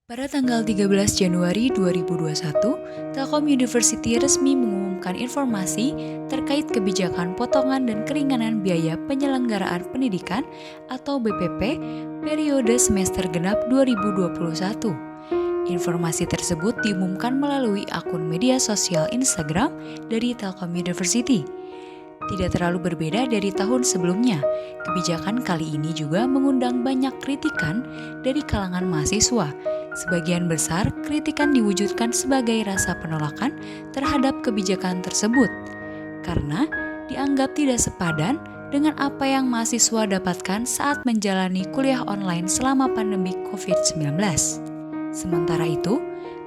Pada tanggal 13 Januari 2021, Telkom University resmi mengumumkan informasi terkait kebijakan potongan dan keringanan biaya penyelenggaraan pendidikan atau BPP periode semester genap 2021. Informasi tersebut diumumkan melalui akun media sosial Instagram dari Telkom University. Tidak terlalu berbeda dari tahun sebelumnya, kebijakan kali ini juga mengundang banyak kritikan dari kalangan mahasiswa. Sebagian besar kritikan diwujudkan sebagai rasa penolakan terhadap kebijakan tersebut, karena dianggap tidak sepadan dengan apa yang mahasiswa dapatkan saat menjalani kuliah online selama pandemi COVID-19. Sementara itu,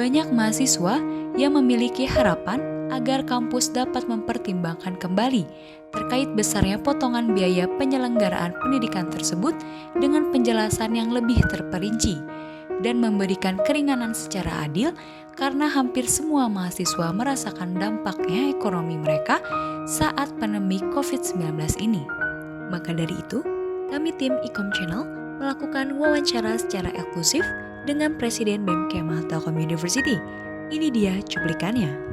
banyak mahasiswa yang memiliki harapan agar kampus dapat mempertimbangkan kembali terkait besarnya potongan biaya penyelenggaraan pendidikan tersebut dengan penjelasan yang lebih terperinci dan memberikan keringanan secara adil karena hampir semua mahasiswa merasakan dampaknya ekonomi mereka saat pandemi COVID-19 ini. Maka dari itu, kami tim Ikom Channel melakukan wawancara secara eksklusif dengan Presiden BEM Kemah Telkom University. Ini dia cuplikannya.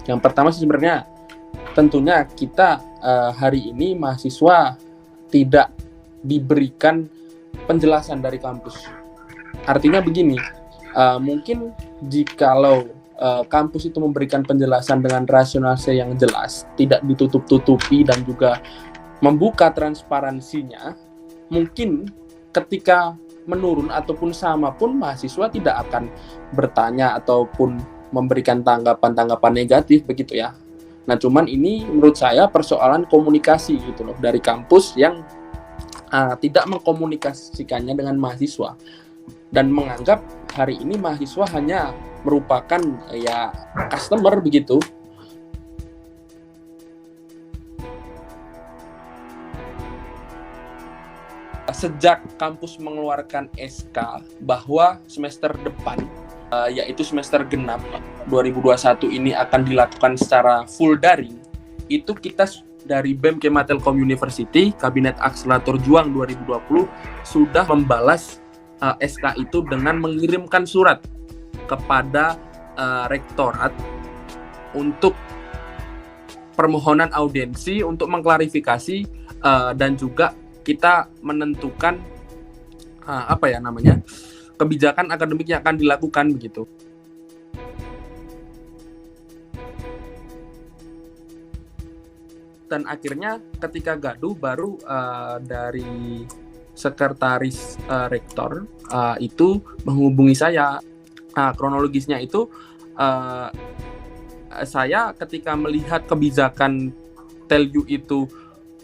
Yang pertama sih sebenarnya tentunya kita hari ini mahasiswa tidak diberikan penjelasan dari kampus. Artinya begini, mungkin jikalau kampus itu memberikan penjelasan dengan rasionalitas yang jelas, tidak ditutup-tutupi dan juga membuka transparansinya, mungkin ketika menurun ataupun sama pun mahasiswa tidak akan bertanya ataupun memberikan tanggapan-tanggapan negatif begitu ya. Nah, cuman ini menurut saya persoalan komunikasi gitu loh dari kampus yang tidak mengkomunikasikannya dengan mahasiswa dan menganggap hari ini mahasiswa hanya merupakan ya customer begitu. Sejak kampus mengeluarkan SK bahwa semester depan yaitu semester genap 2021 ini akan dilakukan secara full daring, itu kita dari BEM Kemah Telkom University Kabinet Akselerator Juang 2020 sudah membalas SK itu dengan mengirimkan surat kepada rektorat untuk permohonan audiensi untuk mengklarifikasi dan juga kita menentukan kebijakan akademik yang akan dilakukan begitu. Dan akhirnya ketika gaduh baru dari sekretaris rektor itu menghubungi saya. Kronologisnya itu saya ketika melihat kebijakan Telyu itu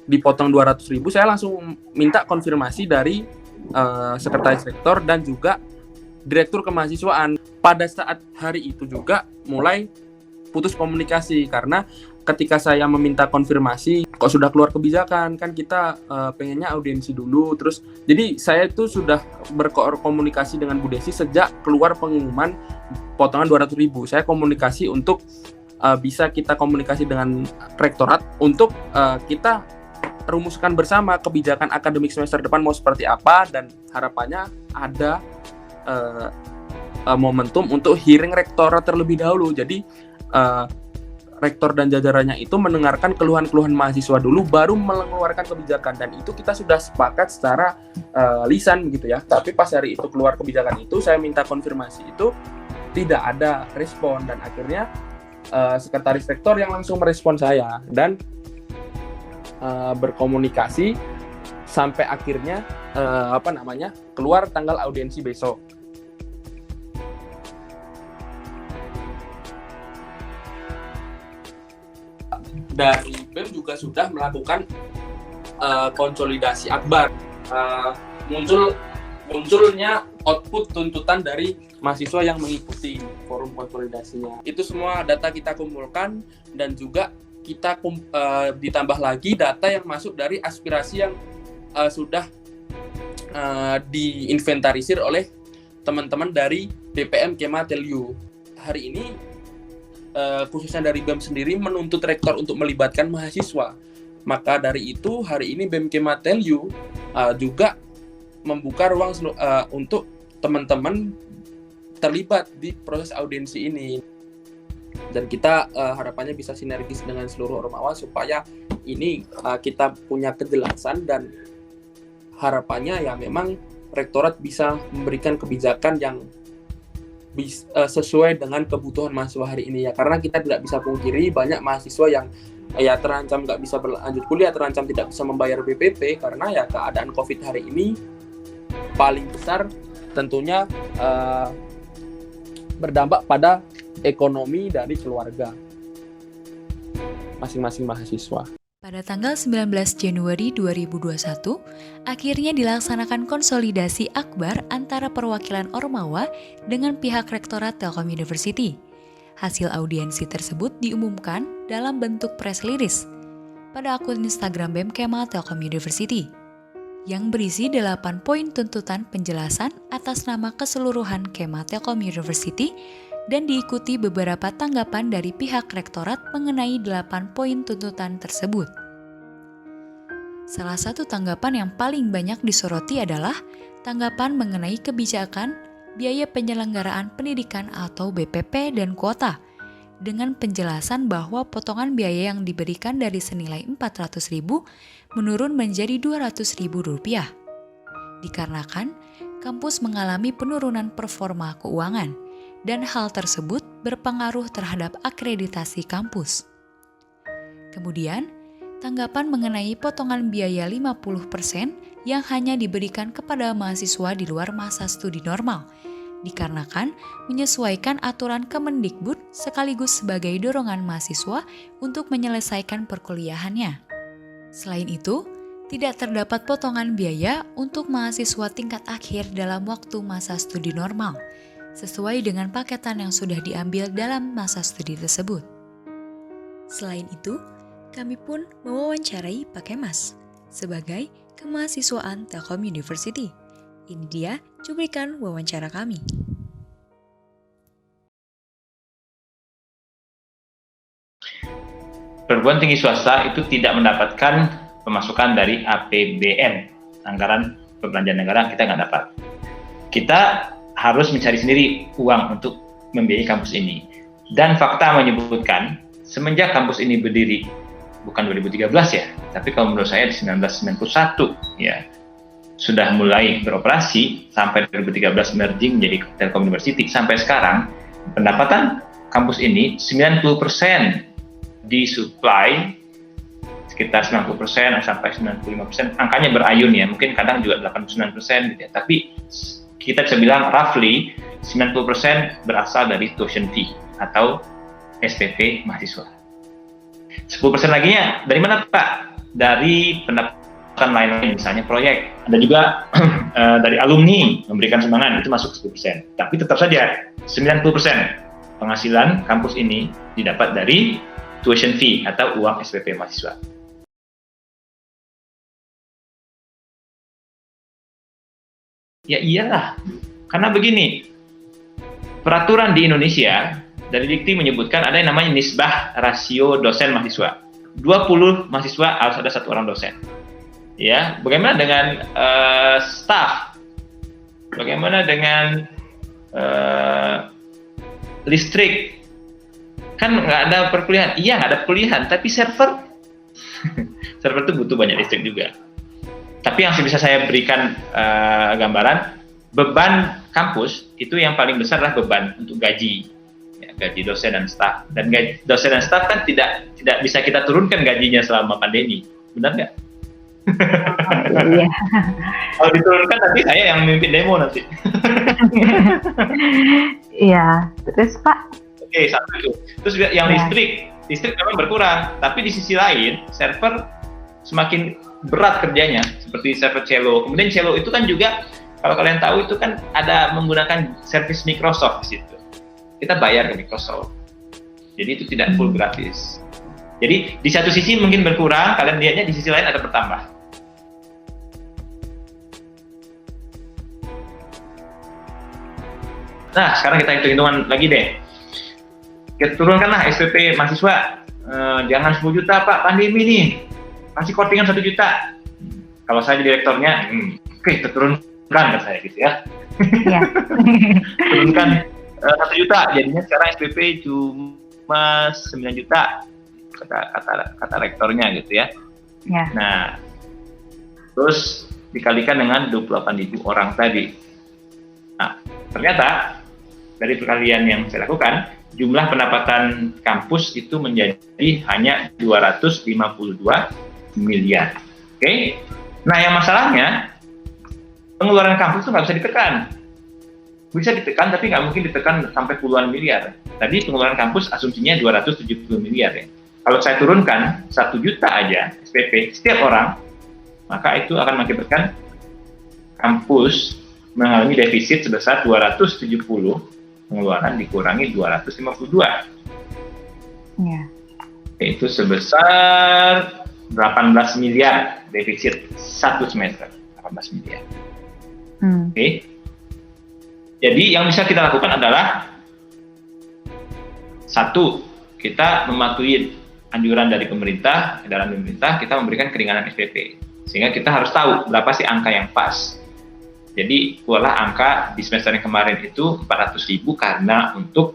dipotong 200.000, saya langsung minta konfirmasi dari sekretaris rektor dan juga direktur kemahasiswaan. Pada saat hari itu juga mulai putus komunikasi karena ketika saya meminta konfirmasi kok sudah keluar kebijakan, kan kita pengennya audiensi dulu terus. Jadi saya itu sudah berkomunikasi dengan Bu Desi sejak keluar pengumuman potongan 200.000. Saya komunikasi untuk bisa kita komunikasi dengan rektorat untuk kita rumuskan bersama kebijakan akademik semester depan mau seperti apa, dan harapannya ada momentum untuk hearing rektorat terlebih dahulu. Jadi rektor dan jajarannya itu mendengarkan keluhan-keluhan mahasiswa dulu baru mengeluarkan kebijakan, dan itu kita sudah sepakat secara lisan gitu ya. Tapi pas hari itu keluar kebijakan itu saya minta konfirmasi, itu tidak ada respon, dan akhirnya sekretaris rektor yang langsung merespon saya dan berkomunikasi sampai akhirnya keluar tanggal audiensi besok. Dari BEM juga sudah melakukan konsolidasi akbar. Munculnya output tuntutan dari mahasiswa yang mengikuti forum konsolidasinya. Itu semua data kita kumpulkan, dan juga kita ditambah lagi data yang masuk dari aspirasi yang sudah diinventarisir oleh teman-teman dari BPM Kemah Telyu. Hari ini khususnya dari BEM sendiri menuntut rektor untuk melibatkan mahasiswa. Maka dari itu hari ini BEM Kematelu juga membuka ruang untuk teman-teman terlibat di proses audiensi ini. Dan kita harapannya bisa sinergis dengan seluruh ormawa supaya ini kita punya kejelasan, dan harapannya ya memang rektorat bisa memberikan kebijakan yang sesuai dengan kebutuhan mahasiswa hari ini ya. Karena kita tidak bisa pungkiri banyak mahasiswa yang ya terancam nggak bisa berlanjut kuliah, terancam tidak bisa membayar BPP karena ya keadaan COVID hari ini paling besar tentunya berdampak pada ekonomi dari keluarga masing-masing mahasiswa. Pada tanggal 19 Januari 2021, akhirnya dilaksanakan konsolidasi akbar antara perwakilan Ormawa dengan pihak Rektorat Telkom University. Hasil audiensi tersebut diumumkan dalam bentuk press release pada akun Instagram BEM Kemal Telkom University yang berisi 8 poin tuntutan penjelasan atas nama keseluruhan Kemal Telkom University dan diikuti beberapa tanggapan dari pihak rektorat mengenai 8 poin tuntutan tersebut. Salah satu tanggapan yang paling banyak disoroti adalah tanggapan mengenai kebijakan biaya penyelenggaraan pendidikan atau BPP dan kuota, dengan penjelasan bahwa potongan biaya yang diberikan dari senilai Rp400.000 menurun menjadi Rp200.000, dikarenakan kampus mengalami penurunan performa keuangan, dan hal tersebut berpengaruh terhadap akreditasi kampus. Kemudian, tanggapan mengenai potongan biaya 50% yang hanya diberikan kepada mahasiswa di luar masa studi normal, dikarenakan menyesuaikan aturan Kemendikbud sekaligus sebagai dorongan mahasiswa untuk menyelesaikan perkuliahannya. Selain itu, tidak terdapat potongan biaya untuk mahasiswa tingkat akhir dalam waktu masa studi normal, sesuai dengan paketan yang sudah diambil dalam masa studi tersebut. Selain itu, kami pun mewawancarai Pak Kemas sebagai kemahasiswaan Telkom University. Ini dia cuplikan wawancara kami. Perguruan tinggi swasta itu tidak mendapatkan pemasukan dari APBN, anggaran perbelanjaan negara kita nggak dapat. Kita harus mencari sendiri uang untuk membiayai kampus ini. Dan fakta menyebutkan, semenjak kampus ini berdiri, bukan 2013 ya, tapi kalau menurut saya di 1991 ya, sudah mulai beroperasi sampai 2013 merging menjadi Telkom University. Sampai sekarang, pendapatan kampus ini 90% disuplai sekitar 90% sampai 95%. Angkanya berayun ya, mungkin kadang juga 89% gitu ya. Tapi kita bisa bilang roughly 90% berasal dari tuition fee atau SPP mahasiswa. 10% laginya dari mana Pak? Dari pendapatan lain-lain, misalnya proyek. Ada juga dari alumni memberikan sumbangan, itu masuk 10%. Tapi tetap saja 90% penghasilan kampus ini didapat dari tuition fee atau uang SPP mahasiswa. Ya iyalah, karena begini, peraturan di Indonesia dari Dikti menyebutkan ada yang namanya nisbah rasio dosen mahasiswa. 20 mahasiswa harus ada 1 orang dosen. Ya, bagaimana dengan staff? Bagaimana dengan listrik? Kan nggak ada perkuliahan. Iya, nggak ada perkuliahan, tapi server server itu butuh banyak listrik juga. Tapi yang bisa saya berikan gambaran, beban kampus itu yang paling besar adalah beban untuk gaji, ya, gaji dosen dan staf. Dan gaji dosen dan staf kan tidak bisa kita turunkan gajinya selama pandemi, benar nggak? Iya. Kalau diturunkan nanti saya yang memimpin demo nanti. Iya, terus Pak? Oke, satu itu. Terus yang listrik memang berkurang, tapi di sisi lain server semakin berat kerjanya, seperti server Cello. Kemudian Cello itu kan juga, kalau kalian tahu itu kan ada menggunakan service Microsoft di situ. Kita bayar ke Microsoft. Jadi itu tidak full gratis. Jadi di satu sisi mungkin berkurang, kalian lihatnya di sisi lain ada bertambah. Nah, sekarang kita hitung-hitungan lagi deh. kita turunkanlah SPP mahasiswa, jangan 10 juta Pak, pandemi nih, kasih kortingan 1 juta. Kalau saya jadi direktornya, oke, kita turunkan kata saya gitu ya. Iya. Turunkan 1 juta, jadinya sekarang SPP cuma 9 juta, kata rektornya gitu ya. Ya. Nah, terus dikalikan dengan 28.000 orang tadi. Nah, ternyata dari perkalian yang saya lakukan, jumlah pendapatan kampus itu menjadi hanya 252 miliar. Oke? Nah, yang masalahnya, pengeluaran kampus itu nggak bisa ditekan. Bisa ditekan, tapi nggak mungkin ditekan sampai puluhan miliar. Tadi pengeluaran kampus asumsinya 270 miliar ya. Kalau saya turunkan 1 juta aja SPP setiap orang, maka itu akan mengakibatkan kampus mengalami defisit sebesar 270, pengeluaran dikurangi 252. Ya. Yaitu sebesar 18 miliar defisit satu semester. 18 miliar. Oke. Jadi yang bisa kita lakukan adalah satu, kita mematuhi anjuran dari pemerintah, edaran pemerintah, kita memberikan keringanan SPP. Sehingga kita harus tahu berapa sih angka yang pas. Jadi keluarlah angka di semester yang kemarin itu 400.000 karena untuk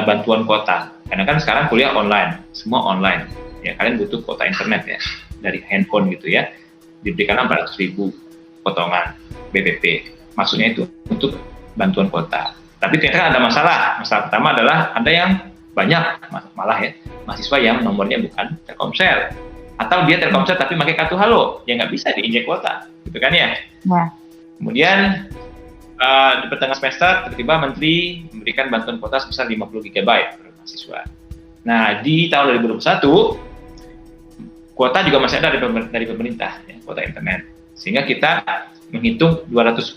bantuan kuota. Karena kan sekarang kuliah online, semua online. Ya, kalian butuh kuota internet ya, dari handphone gitu ya. Diberikanlah 400.000 potongan BPP. Maksudnya itu untuk bantuan kuota. Tapi ternyata ada masalah. Masalah pertama adalah ada yang banyak malah ya mahasiswa yang nomornya bukan Telkomsel, atau dia Telkomsel tapi pakai kartu Halo, ya nggak bisa diinjek kuota, gitu kan ya. Ya. Kemudian di pertengahan semester tiba-tiba menteri memberikan bantuan kuota sebesar 50 GB per mahasiswa. Nah, di tahun 2021 kuota juga masih ada dari pemerintah, ya, kuota internet. Sehingga kita menghitung 200.000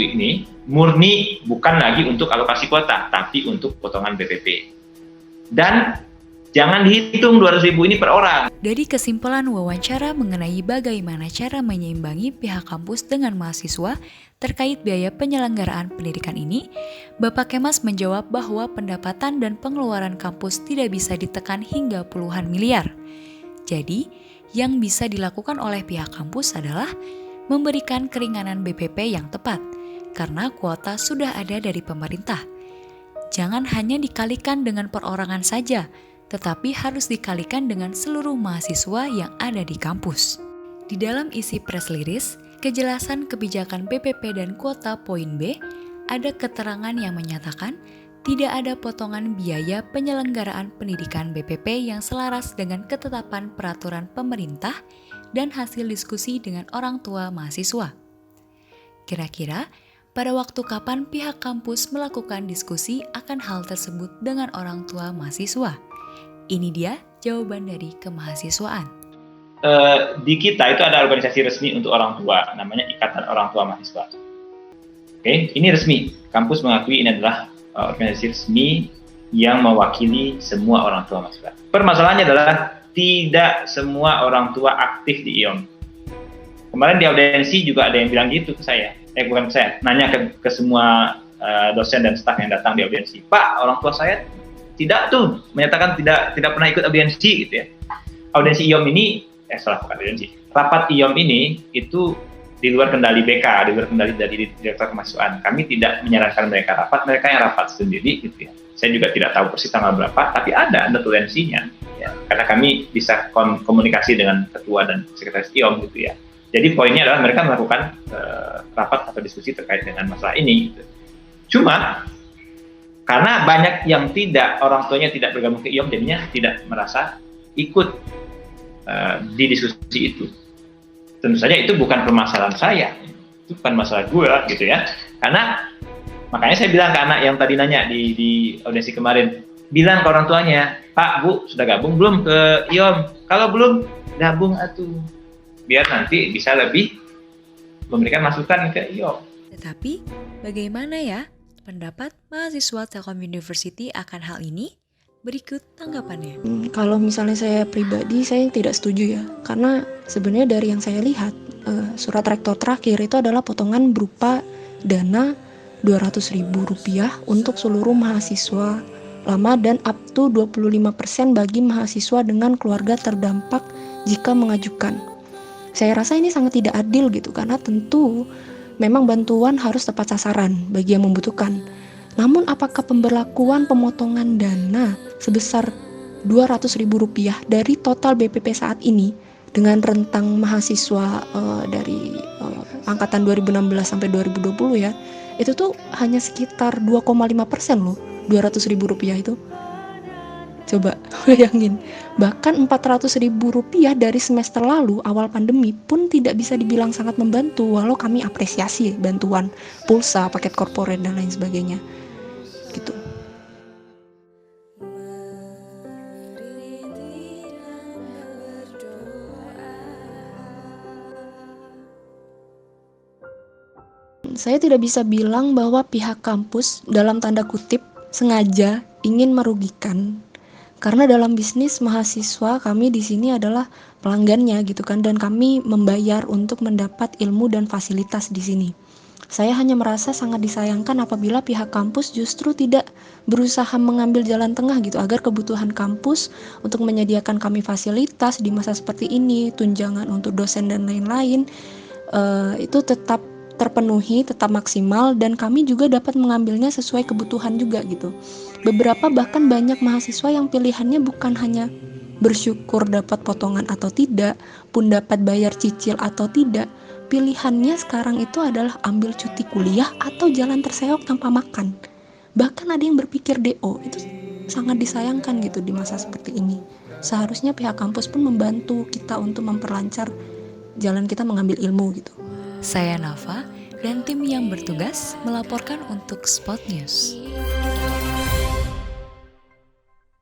ini murni bukan lagi untuk alokasi kuota, tapi untuk potongan BPP. Dan jangan dihitung 200.000 ini per orang. Dari kesimpulan wawancara mengenai bagaimana cara menyeimbangi pihak kampus dengan mahasiswa terkait biaya penyelenggaraan pendidikan ini, Bapak Kemas menjawab bahwa pendapatan dan pengeluaran kampus tidak bisa ditekan hingga puluhan miliar. Jadi, yang bisa dilakukan oleh pihak kampus adalah memberikan keringanan BPP yang tepat, karena kuota sudah ada dari pemerintah. Jangan hanya dikalikan dengan perorangan saja, tetapi harus dikalikan dengan seluruh mahasiswa yang ada di kampus. Di dalam isi press release, kejelasan kebijakan BPP dan kuota poin B, ada keterangan yang menyatakan tidak ada potongan biaya penyelenggaraan pendidikan BPP yang selaras dengan ketetapan peraturan pemerintah dan hasil diskusi dengan orang tua mahasiswa. Kira-kira, pada waktu kapan pihak kampus melakukan diskusi akan hal tersebut dengan orang tua mahasiswa? Ini dia jawaban dari kemahasiswaan. Di kita itu ada organisasi resmi untuk orang tua, namanya Ikatan Orang Tua Mahasiswa. Oke, ini resmi. Kampus mengakui ini adalah organisasi resmi yang mewakili semua orang tua mahasiswa. Permasalahannya adalah tidak semua orang tua aktif di IOM. Kemarin di audiensi juga ada yang bilang gitu ke saya. Bukan ke saya, nanya ke semua dosen dan staf yang datang di audiensi. Pak, orang tua saya tidak tuh, menyatakan tidak pernah ikut audiensi gitu ya. Audiensi IOM ini, bukan audiensi. Rapat IOM ini itu di luar kendali BK, di luar kendali dari Direktur Kemahasiswaan. Kami tidak menyarankan mereka yang rapat sendiri gitu ya. Saya juga tidak tahu persis tanggal berapa, tapi ada audiensinya. Ya, karena kami bisa komunikasi dengan ketua dan sekretaris IOM gitu ya. Jadi poinnya adalah mereka melakukan rapat atau diskusi terkait dengan masalah ini. Gitu. Cuma karena banyak yang orang tuanya tidak bergabung ke IOM, jadinya tidak merasa ikut di diskusi itu. Tentu saja itu bukan permasalahan saya, itu bukan masalah gue gitu ya. Karena makanya saya bilang ke anak yang tadi nanya di audiensi kemarin, bilang ke orang tuanya, Pak, Bu, sudah gabung belum ke IOM? Kalau belum, gabung atuh. Biar nanti bisa lebih memberikan masukan ke IOM. Tetapi, bagaimana ya pendapat mahasiswa Telkom University akan hal ini? Berikut tanggapannya. Kalau misalnya saya pribadi, saya tidak setuju ya. Karena sebenarnya dari yang saya lihat, surat rektor terakhir itu adalah potongan berupa dana Rp200.000 untuk seluruh mahasiswa lama dan up to 25% bagi mahasiswa dengan keluarga terdampak jika mengajukan. Saya rasa ini sangat tidak adil gitu, karena tentu memang bantuan harus tepat sasaran bagi yang membutuhkan. Namun apakah pemberlakuan pemotongan dana sebesar Rp200.000 dari total BPP saat ini dengan rentang mahasiswa dari angkatan 2016 sampai 2020 ya, itu tuh hanya sekitar 2,5% loh, Rp200.000 itu. Coba bayangin, bahkan Rp400.000 dari semester lalu awal pandemi pun tidak bisa dibilang sangat membantu, walau kami apresiasi bantuan pulsa, paket korporat dan lain sebagainya gitu. Saya tidak bisa bilang bahwa pihak kampus dalam tanda kutip sengaja ingin merugikan, karena dalam bisnis mahasiswa kami di sini adalah pelanggannya gitu kan, dan kami membayar untuk mendapat ilmu dan fasilitas di sini. Saya hanya merasa sangat disayangkan apabila pihak kampus justru tidak berusaha mengambil jalan tengah gitu, agar kebutuhan kampus untuk menyediakan kami fasilitas di masa seperti ini, tunjangan untuk dosen dan lain-lain, itu tetap terpenuhi, tetap maksimal, dan kami juga dapat mengambilnya sesuai kebutuhan juga gitu. Beberapa bahkan banyak mahasiswa yang pilihannya bukan hanya bersyukur dapat potongan atau tidak, pun dapat bayar cicil atau tidak. Pilihannya sekarang itu adalah ambil cuti kuliah atau jalan terseok tanpa makan. Bahkan ada yang berpikir DO. Itu sangat disayangkan gitu di masa seperti ini. Seharusnya pihak kampus pun membantu kita untuk memperlancar jalan kita mengambil ilmu gitu. Saya Nafa dan tim yang bertugas melaporkan untuk Spot News.